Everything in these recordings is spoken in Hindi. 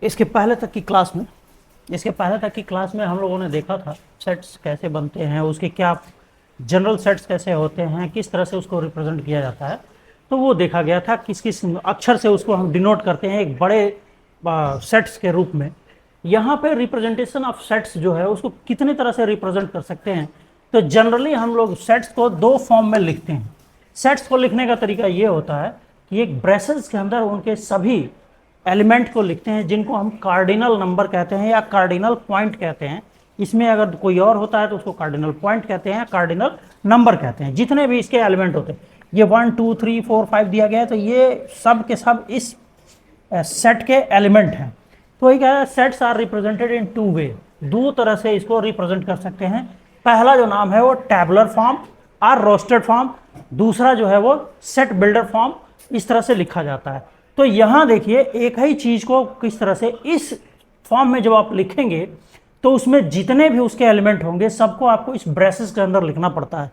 इसके पहले तक की क्लास में हम लोगों ने देखा था सेट्स कैसे बनते हैं, उसके क्या जनरल सेट्स कैसे होते हैं, किस तरह से उसको रिप्रेजेंट किया जाता है। तो वो देखा गया था किस किस अक्षर से उसको हम डिनोट करते हैं एक बड़े सेट्स के रूप में। यहाँ पे रिप्रेजेंटेशन ऑफ सेट्स जो है उसको कितने तरह से रिप्रेजेंट कर सकते हैं। तो जनरली हम लोग सेट्स को दो फॉर्म में लिखते हैं। सेट्स को लिखने का तरीका ये होता है कि एक ब्रेसेस के अंदर उनके सभी एलिमेंट को लिखते हैं जिनको हम कार्डिनल नंबर कहते हैं या कार्डिनल पॉइंट कहते हैं। इसमें अगर कोई और होता है तो उसको कार्डिनल पॉइंट कहते हैं, कार्डिनल नंबर कहते हैं। जितने भी इसके एलिमेंट होते हैं, ये 1 2 3 4 5 दिया गया है, तो ये सब के सब इस सेट के एलिमेंट हैं। तो ये क्या है, sets are represented in two way, दो तरह से इसको रिप्रेजेंट कर सकते हैं। पहला जो नाम है वो टैबुलर फॉर्म और रोस्टेड फॉर्म, दूसरा जो है वो सेट बिल्डर फॉर्म। इस तरह से लिखा जाता है। तो यहाँ देखिए एक ही चीज को किस तरह से इस फॉर्म में जब आप लिखेंगे तो उसमें जितने भी उसके एलिमेंट होंगे सबको आपको इस ब्रेसेस के अंदर लिखना पड़ता है।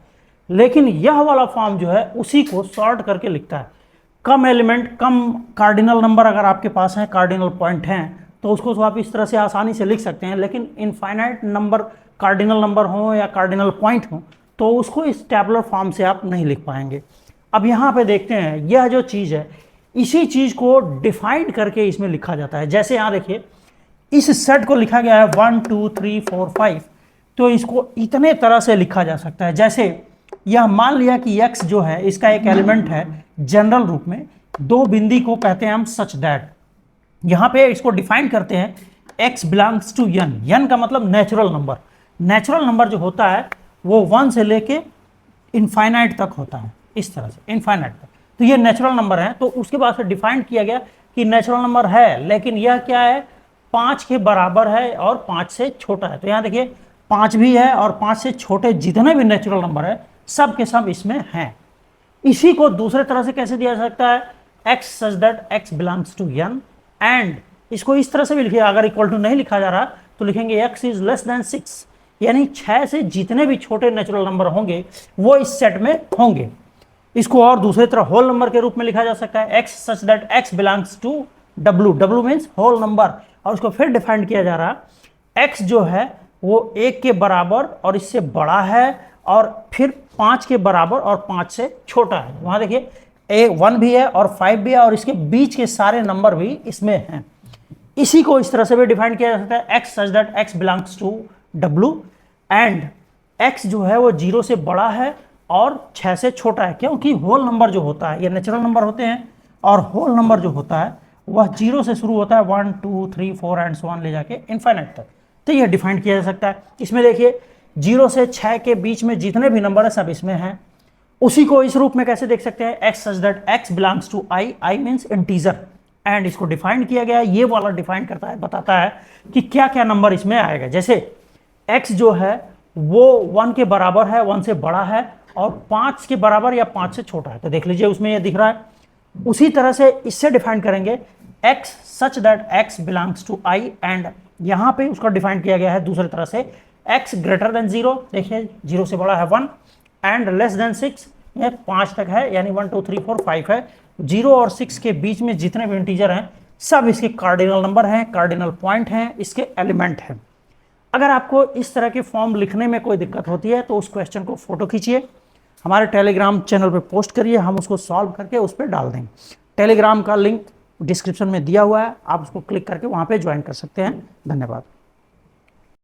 लेकिन यह वाला फॉर्म जो है उसी को सॉर्ट करके लिखता है। कम एलिमेंट, कम कार्डिनल नंबर अगर आपके पास है, कार्डिनल पॉइंट हैं, तो उसको तो आप इस तरह से आसानी से लिख सकते हैं। लेकिन इनफाइनाइट नंबर कार्डिनल नंबर हो या कार्डिनल पॉइंट हो तो उसको इस टैबुलर फॉर्म से आप नहीं लिख पाएंगे। अब यहाँ पे देखते हैं यह जो चीज़ है इसी चीज को डिफाइन करके इसमें लिखा जाता है। जैसे यहां देखिए इस सेट को लिखा गया है 1 2 3 4 5, तो इसको इतने तरह से लिखा जा सकता है। जैसे यह मान लिया कि x जो है इसका एक एलिमेंट है जनरल रूप में, दो बिंदी को कहते हैं हम सच दैट। यहां पे इसको डिफाइन करते हैं x belongs to n। n का मतलब नेचुरल नंबर। नेचुरल नंबर जो होता है वो 1 से लेके इनफाइनाइट तक होता है, इस तरह से इनफाइनाइट तक। तो ये नेचुरल नंबर है। तो उसके बाद से डिफाइन किया गया कि नेचुरल नंबर है, लेकिन यह क्या है, 5 के बराबर है और 5 से छोटा है। तो यहाँ देखिए 5 भी है और 5 से छोटे जितने भी नेचुरल नंबर है सब के सब इसमें हैं। इसी को दूसरे तरह से कैसे दिया जा सकता है, x such that x belongs to n, and इसको इस तरह से भी लिखिए। अगर इक्वल टू नहीं लिखा जा रहा तो लिखेंगे x इज लेस देन 6, यानी 6 से जितने भी छोटे नेचुरल नंबर होंगे वो इस सेट में होंगे। इसको और दूसरी तरह होल नंबर के रूप में लिखा जा सकता है, x such that x belongs to w। w means whole number. और उसको फिर डिफाइन किया जा रहा है x जो है वो 1 के बराबर और इससे बड़ा है, और फिर 5 के बराबर और 5 से छोटा है। वहां देखिए 1 भी है और 5 भी है और इसके बीच के सारे नंबर भी इसमें हैं। इसी को इस तरह से भी डिफाइन किया जा सकता है, x such that x belongs to w, and x जो है वो 0 से बड़ा है और 6 से छोटा है। क्योंकि होल नंबर जो होता है ये नेचुरल नंबर होते हैं, और होल नंबर जो होता है वह 0 से शुरू होता है, 1 2 3 4 एंड सो ऑन ले जाके इनफाइनाइट तक। तो यह डिफाइन किया जा सकता है। इसमें देखिए 0 से 6 के बीच में जितने भी नंबर है सब इसमें हैं। उसी को इस रूप में कैसे देख सकते हैं, x such that x belongs to i, i means integer, and इसको डिफाइन किया गया है। ये वाला डिफाइन करता है, बताता है कि क्या क्या नंबर इसमें आएगा। जैसे x जो है वो 1 के बराबर है, 1 से बड़ा है, और 5 के बराबर या 5 से छोटा है। तो देख लीजिए उसमें ये दिख रहा है। उसी तरह से इससे डिफाइन करेंगे x such that x belongs to i, and यहां पे उसका डिफाइन किया गया है दूसरी तरह से, x ग्रेटर देन 0, देखिए 0 से बड़ा है 1, एंड लेस देन 6, ये 5 तक है, यानी 1 2 3 4 5 है। 0 और 6 के बीच में जितने भी इंटीजर हैं सब इसके कार्डिनल नंबर हैं, कार्डिनल पॉइंट हैं, इसके एलिमेंट हैं। अगर आपको इस तरह के फॉर्म लिखने में कोई दिक्कत होती है तो उस क्वेश्चन को फोटो खींचिए, हमारे टेलीग्राम चैनल पे पोस्ट करिए, हम उसको सॉल्व करके उस पर डाल देंगे। टेलीग्राम का लिंक डिस्क्रिप्शन में दिया हुआ है, आप उसको क्लिक करके वहाँ पे ज्वाइन कर सकते हैं। धन्यवाद।